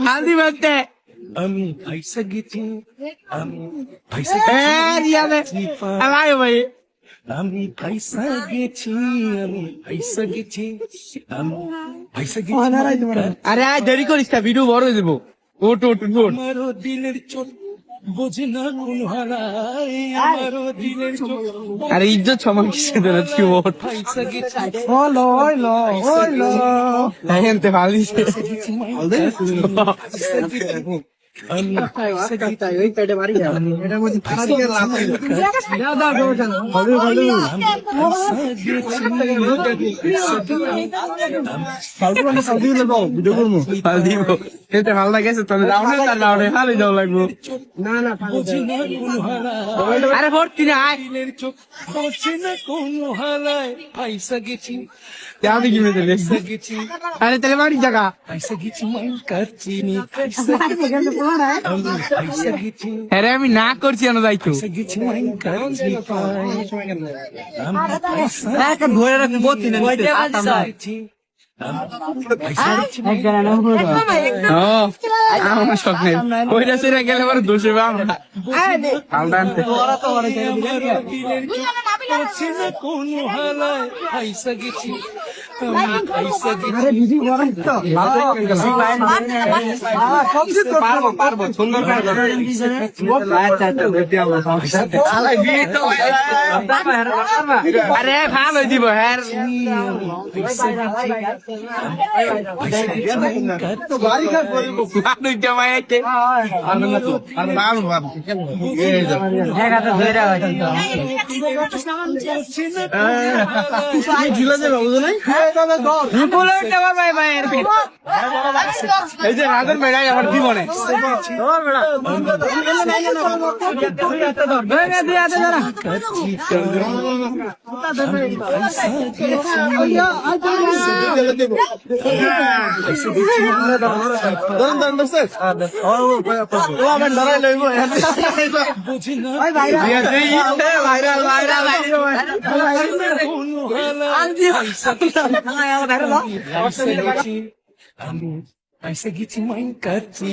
হালদি বাজতে আমি পয়সা গেছি, আমি পয়সা রিয়াবে ভাই ভাই আমি পয়সা গেছি, আমি পয়সা গেছি, আমি পয়সা গেছি। আরে আয় দেরি করিস না, ভিডিও বড় হয়ে দেবো। ওট ওট ওট আমারও দিলের চোট বোঝে না কোন হারায়, আমারও দিলের চোট আরে ইজ্জত সমান কিসে দেবে তুই ওট পয়সা গেছি, হলো হলো হলো এনতে ভালো দিছে আমি পয়সা গেছি, ওই পেটে মারি যা এটার মধ্যে খানা দিয়ে লাভ নাই দাও দাও দাও জানো ভালো ভালো সাউদি হলে দাও ভিডিও করবো ভালো দিব এতে ভালো লাগেছে তাহলে রাউন্ডে তার রাউন্ডে ভালোই দাও লাগবো না না বোঝে না কোন হারায়, আরে ভর্তি না আয় দিলের চোখ বোঝে না কোন হারায়, পয়সা গেছি, আমি কি মেতে পয়সা গেছি, আরে তাহলে বাড়ি জায়গা পয়সা গেছি মাইন করছি নি, পয়সা আমি পয়সা গেছি, আরে আমি না করছি না যাইতো পয়সা গেছি মাইন করছি পাই, আমি পয়সা একটা ধরে রাখবো ভর্তি না গেছি, পয়সা গেছি ও আমার শখ নেই ওইটা সেরা গেলে আমার দোষে বা আমরা আলদা আনতে আমার দিলের চোখ বোঝে না কোন হারায়, পয়সা গেছি, আমি পয়সা গেছি, পারবো পারবো সুন্দর আরে ভালো দিব হ্যাঁ এই যে রাজন বেড়াই আমার জীবনে বুঝি না ভাইরাল ভাইরাল আমি পয়সা গেছি মাইন করছি